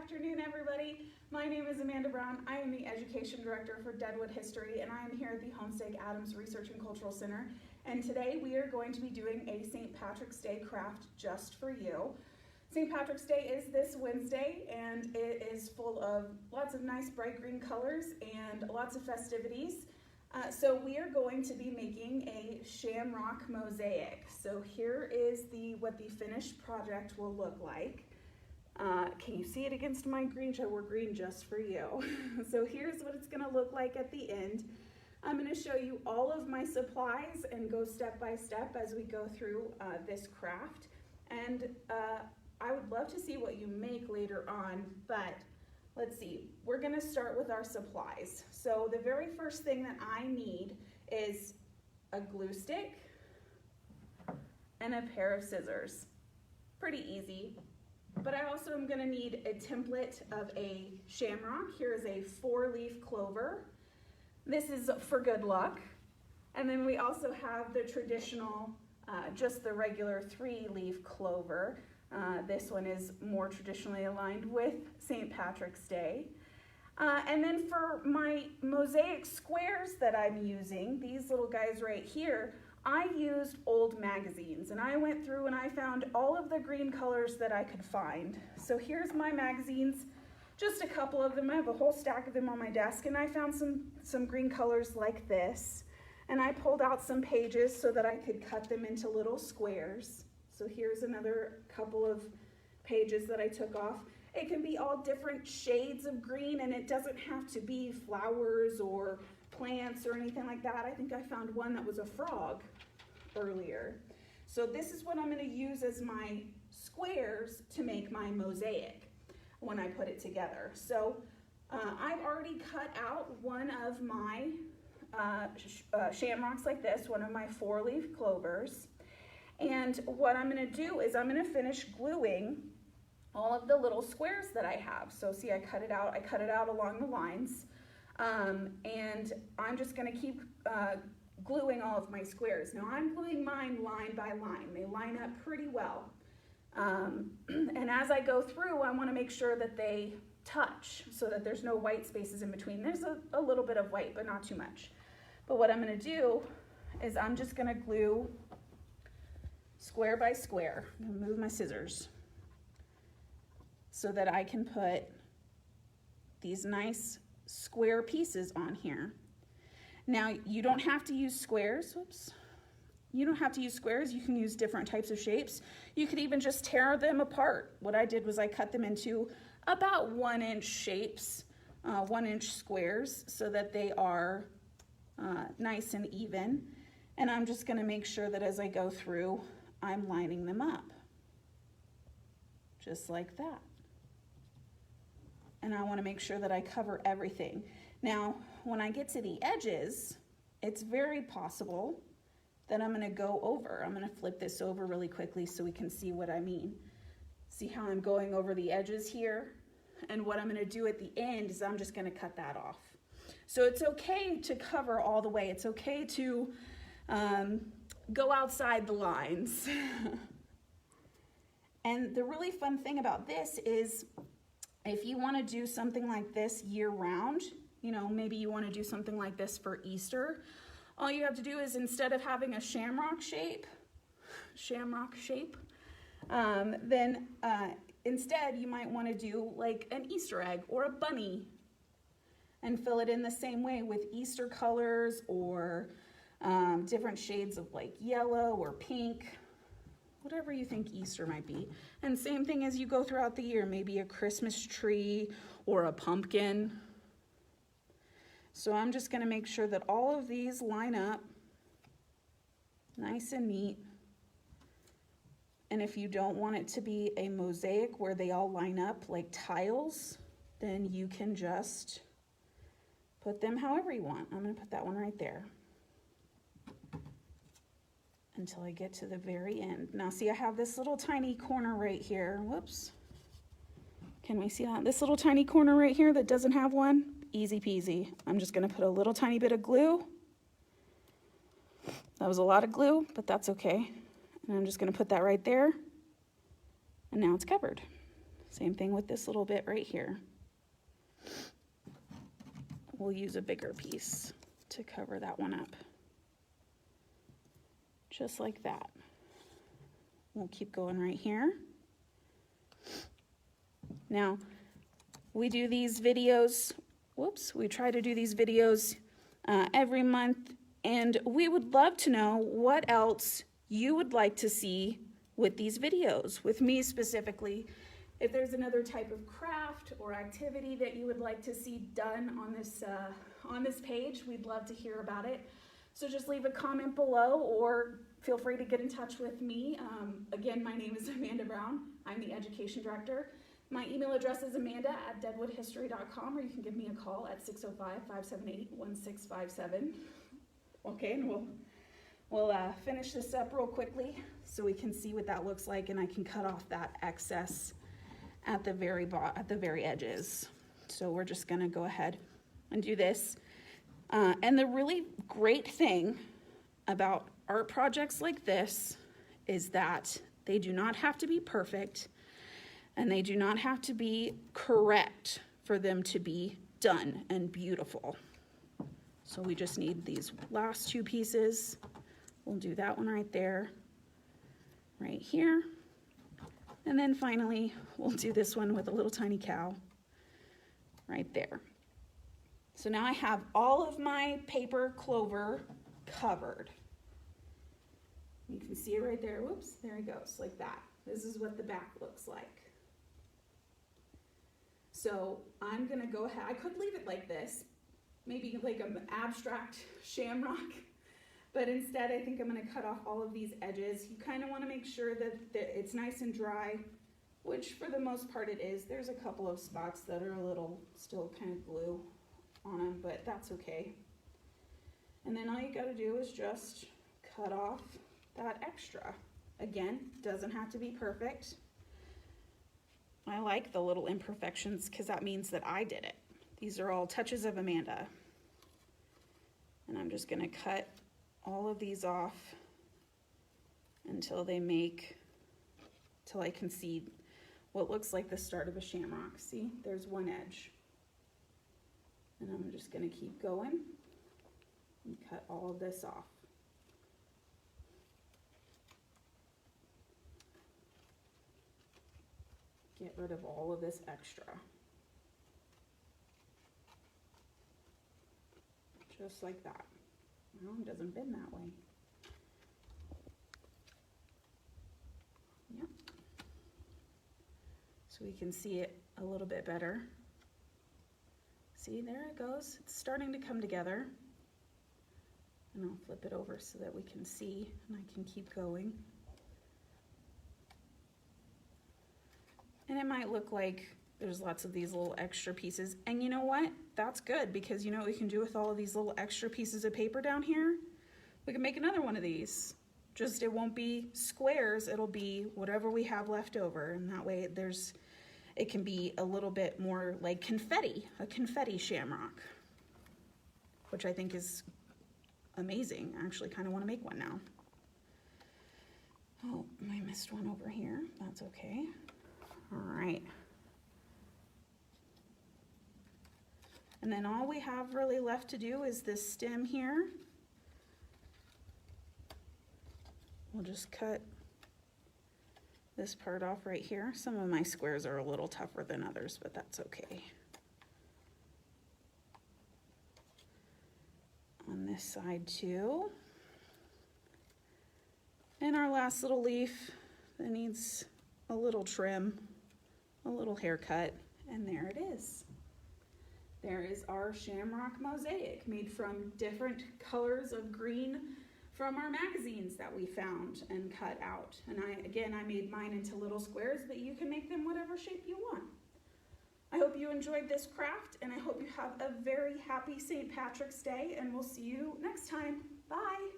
afternoon, everybody. My name is Amanda Brown. I am the Education Director for Deadwood History, and I am here at the Homestake Adams Research and Cultural Center. And today we are going to be doing a St. Patrick's Day craft just for you. St. Patrick's Day is this Wednesday, and it is full of lots of nice bright green colors and lots of festivities. So we are going to be making a Shamrock mosaic. So here is what the finished project will look like. Can you see it against my green? I wore green just for you. So here's what it's gonna look like at the end. I'm gonna show you all of my supplies and go step by step as we go through this craft. And I would love to see what you make later on, but let's see. We're gonna start with our supplies. So the very first thing that I need is a glue stick and a pair of scissors. Pretty easy. But I also am going to need a template of a shamrock. Here is a 4-leaf clover. This is for good luck. And then we also have the traditional, just the regular 3-leaf clover. This one is more traditionally aligned with St. Patrick's Day. And then for my mosaic squares that I'm using, these little guys right here, I used old magazines, and I went through and I found all of the green colors that I could find. So here's my magazines, just a couple of them. I have a whole stack of them on my desk, and I found some green colors like this. And I pulled out some pages so that I could cut them into little squares. So here's another couple of pages that I took off. It can be all different shades of green, and it doesn't have to be flowers or plants or anything like that. I think I found one that was a frog earlier. So this is what I'm going to use as my squares to make my mosaic when I put it together. So I've already cut out one of my shamrocks like this, one of my 4-leaf clovers. And what I'm going to do is I'm going to finish gluing all of the little squares that I have. So see, I cut it out along the lines. And I'm just going to keep gluing all of my squares. Now I'm gluing mine line by line. They line up pretty well. And as I go through, I want to make sure that they touch so that there's no white spaces in between. There's a little bit of white, but not too much. But what I'm going to do is I'm just going to glue square by square. I'm going to move my scissors so that I can put these nice square pieces on here. Now you don't have to use squares. Whoops. You don't have to use squares. You can use different types of shapes. You could even just tear them apart. What I did was I cut them into about 1-inch shapes, 1-inch squares, so that they are nice and even. And I'm just going to make sure that as I go through, I'm lining them up just like that. And I want to make sure that I cover everything. Now, when I get to the edges, it's very possible that I'm going to go over. I'm going to flip this over really quickly so we can see what I mean. See how I'm going over the edges here? And what I'm going to do at the end is I'm just going to cut that off. So it's okay to cover all the way. It's okay to go outside the lines. And the really fun thing about this is if you want to do something like this year-round, you know, maybe you want to do something like this for Easter, all you have to do is instead of having a shamrock shape, then instead you might want to do like an Easter egg or a bunny and fill it in the same way with Easter colors or different shades of like yellow or pink, whatever you think Easter might be. And same thing as you go throughout the year, maybe a Christmas tree or a pumpkin. So I'm just going to make sure that all of these line up nice and neat. And if you don't want it to be a mosaic where they all line up like tiles, then you can just put them however you want. I'm going to put that one right there until I get to the very end. Now see, I have this little tiny corner right here. Whoops. Can we see that? This little tiny corner right here that doesn't have one? Easy peasy. I'm just going to put a little tiny bit of glue. That was a lot of glue, but that's okay. And I'm just going to put that right there. And now it's covered. Same thing with this little bit right here. We'll use a bigger piece to cover that one up. Just like that. We'll keep going right here. Now, we do these videos, we try to do these videos every month, and we would love to know what else you would like to see with these videos, with me specifically. If there's another type of craft or activity that you would like to see done on this page, we'd love to hear about it. So just leave a comment below or feel free to get in touch with me. Again, my name is Amanda Brown. I'm the Education Director. My email address is amanda@deadwoodhistory.com, or you can give me a call at 605-578-1657. Okay, and we'll finish this up real quickly so we can see what that looks like, and I can cut off that excess at the very edges. So we're just gonna go ahead and do this. And the really great thing about art projects like this is that they do not have to be perfect, and they do not have to be correct for them to be done and beautiful. So we just need these last two pieces. We'll do that one right there, right here. And then finally, we'll do this one with a little tiny cow right there. So now I have all of my paper clover covered. You can see it right there. Whoops, there it goes, like that. This is what the back looks like. So I'm gonna go ahead, I could leave it like this, maybe like an abstract shamrock, but instead I think I'm gonna cut off all of these edges. You kind of wanna make sure that it's nice and dry, which for the most part it is. There's a couple of spots that are a little still kind of glue on them, but that's okay. And then all you gotta do is just cut off that extra. Again, doesn't have to be perfect. I like the little imperfections because that means that I did it. These are all touches of Amanda. And I'm just gonna cut all of these off until I can see what looks like the start of a shamrock. See, there's one edge. And I'm just gonna keep going and cut all of this off. Get rid of all of this extra. Just like that. No, it doesn't bend that way. Yep. So we can see it a little bit better. See, there it goes. It's starting to come together. And I'll flip it over so that we can see, and I can keep going. And it might look like there's lots of these little extra pieces. And you know what? That's good, because you know what we can do with all of these little extra pieces of paper down here? We can make another one of these. Just it won't be squares, it'll be whatever we have left over. And that way it can be a little bit more like confetti, a confetti shamrock, which I think is amazing. I actually kind of want to make one now. Oh, I missed one over here. That's okay. All right. And then all we have really left to do is this stem here. We'll just cut this part off right here. Some of my squares are a little tougher than others, but that's okay. On this side too. And our last little leaf that needs a little trim, a little haircut, and there it is. There is our shamrock mosaic made from different colors of green from our magazines that we found and cut out. And I made mine into little squares, but you can make them whatever shape you want. I hope you enjoyed this craft, and I hope you have a very happy St. Patrick's Day, and we'll see you next time. Bye.